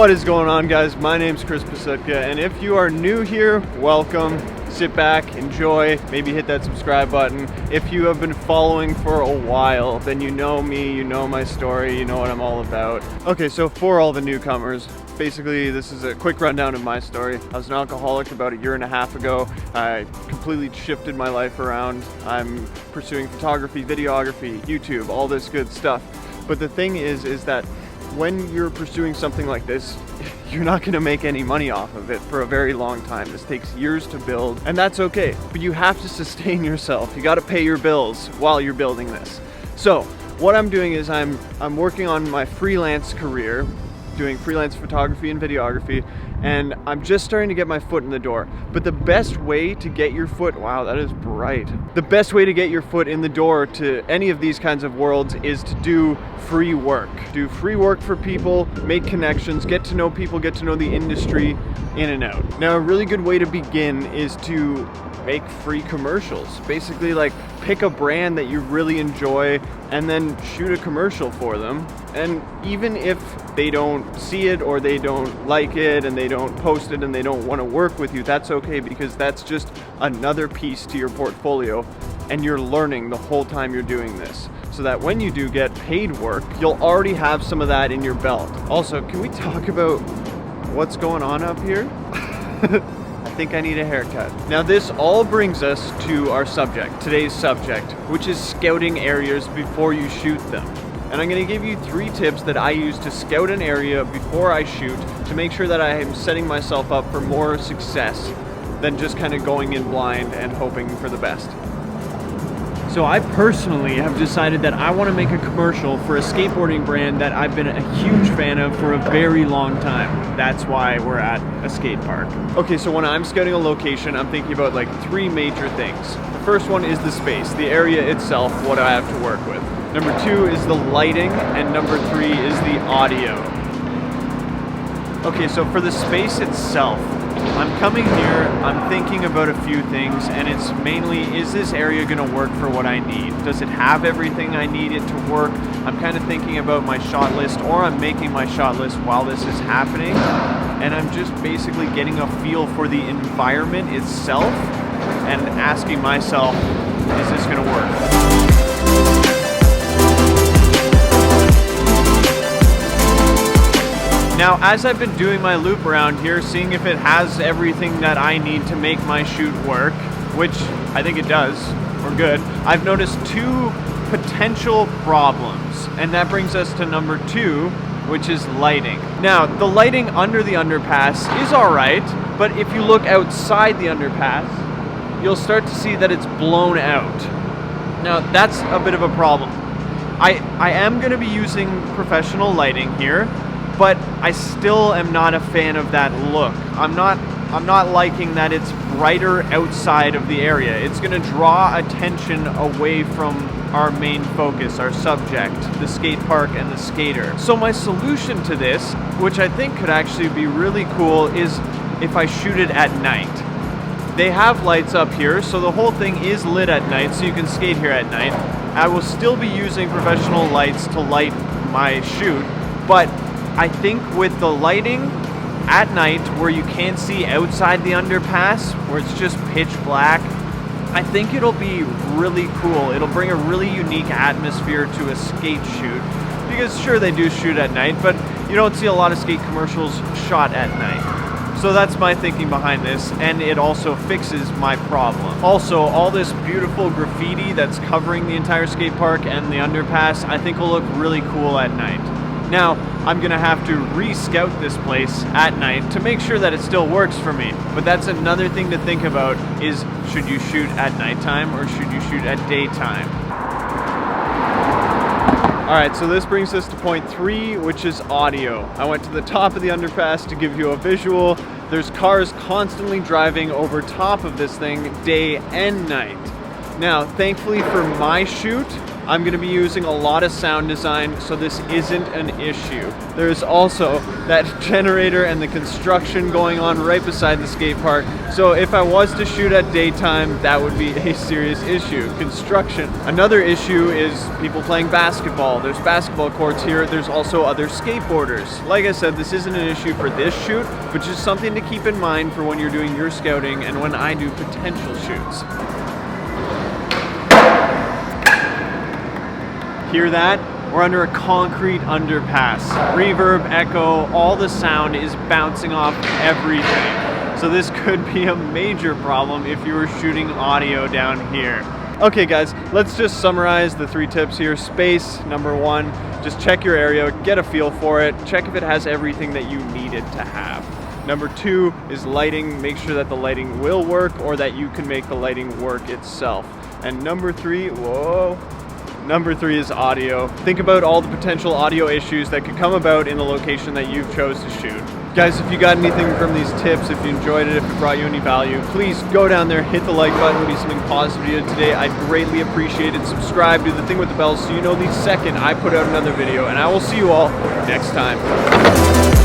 What is going on, guys? My name's Psutka, and if you are new here, welcome. Sit back, enjoy, maybe hit that subscribe button. If you have been following for a while, then you know me, you know my story, you know what I'm all about. Okay, so for all the newcomers, basically this is a quick rundown of my story. I was an alcoholic about 1.5 years ago. I completely shifted my life around. I'm pursuing photography, videography, YouTube, all this good stuff. But the thing is that when you're pursuing something like this, you're not going to make any money off of it for a very long time. This takes years to build, and that's okay. But you have to sustain yourself. You got to pay your bills while you're building this. So what I'm doing is I'm working on my freelance career, doing freelance photography and videography, and I'm just starting to get my foot in the door. But the best way to get your foot, wow, that is bright. The best way to get your foot in the door to any of these kinds of worlds is to do free work. Do free work for people, make connections, get to know people, get to know the industry in and out. Now, a really good way to begin is to make free commercials. Basically, like, pick a brand that you really enjoy and then shoot a commercial for them. And even if they don't see it or they don't like it and they don't post it and they don't want to work with you, that's okay, because that's just another piece to your portfolio, and you're learning the whole time you're doing this, so that when you do get paid work, you'll already have some of that in your belt. Also, can we talk about what's going on up here? I think I need a haircut. Now, this all brings us to our subject, today's subject, which is scouting areas before you shoot them. And I'm gonna give you 3 tips that I use to scout an area before I shoot to make sure that I am setting myself up for more success than just kind of going in blind and hoping for the best. So I personally have decided that I want to make a commercial for a skateboarding brand that I've been a huge fan of for a very long time. That's why we're at a skate park. Okay, so when I'm scouting a location, I'm thinking about like 3 major things. The first one is the space, the area itself, what I have to work with. Number 2 is the lighting, and number 3 is the audio. Okay, so for the space itself, I'm coming here, I'm thinking about a few things, and it's mainly, is this area gonna work for what I need? Does it have everything I need it to work? I'm kind of thinking about my shot list, or I'm making my shot list while this is happening, and I'm just basically getting a feel for the environment itself and asking myself, is this gonna work? Now, as I've been doing my loop around here, seeing if it has everything that I need to make my shoot work, which I think it does, we're good, I've noticed 2 potential problems. And that brings us to number 2, which is lighting. Now, the lighting under the underpass is all right, but if you look outside the underpass, you'll start to see that it's blown out. Now, that's a bit of a problem. I am gonna be using professional lighting here, but I still am not a fan of that look. I'm not liking that it's brighter outside of the area. It's gonna draw attention away from our main focus, our subject, the skate park and the skater. So my solution to this, which I think could actually be really cool, is if I shoot it at night. They have lights up here, so the whole thing is lit at night, so you can skate here at night. I will still be using professional lights to light my shoot, but I think with the lighting at night where you can't see outside the underpass, where it's just pitch black, I think it'll be really cool. It'll bring a really unique atmosphere to a skate shoot. Because sure, they do shoot at night, but you don't see a lot of skate commercials shot at night. So that's my thinking behind this, and it also fixes my problem. Also, all this beautiful graffiti that's covering the entire skate park and the underpass, I think will look really cool at night. Now, I'm gonna have to re-scout this place at night to make sure that it still works for me. But that's another thing to think about, is should you shoot at nighttime or should you shoot at daytime? All right, so this brings us to point 3, which is audio. I went to the top of the underpass to give you a visual. There's cars constantly driving over top of this thing day and night. Now, thankfully for my shoot, I'm gonna be using a lot of sound design, so this isn't an issue. There's also that generator and the construction going on right beside the skate park. So if I was to shoot at daytime, that would be a serious issue. Construction. Another issue is people playing basketball. There's basketball courts here. There's also other skateboarders. Like I said, this isn't an issue for this shoot, but just something to keep in mind for when you're doing your scouting and when I do potential shoots. Hear that? We're under a concrete underpass. Reverb, echo, all the sound is bouncing off everything. So this could be a major problem if you were shooting audio down here. Okay guys, let's just summarize the 3 tips here. Space, number 1, just check your area, get a feel for it, check if it has everything that you need it to have. Number 2 is lighting, make sure that the lighting will work or that you can make the lighting work itself. And number 3, Number 3 is audio. Think about all the potential audio issues that could come about in the location that you've chose to shoot. Guys, if you got anything from these tips, if you enjoyed it, if it brought you any value, please go down there, hit the like button, be something positive to you today. I'd greatly appreciate it. Subscribe, do the thing with the bell so you know the second I put out another video, and I will see you all next time.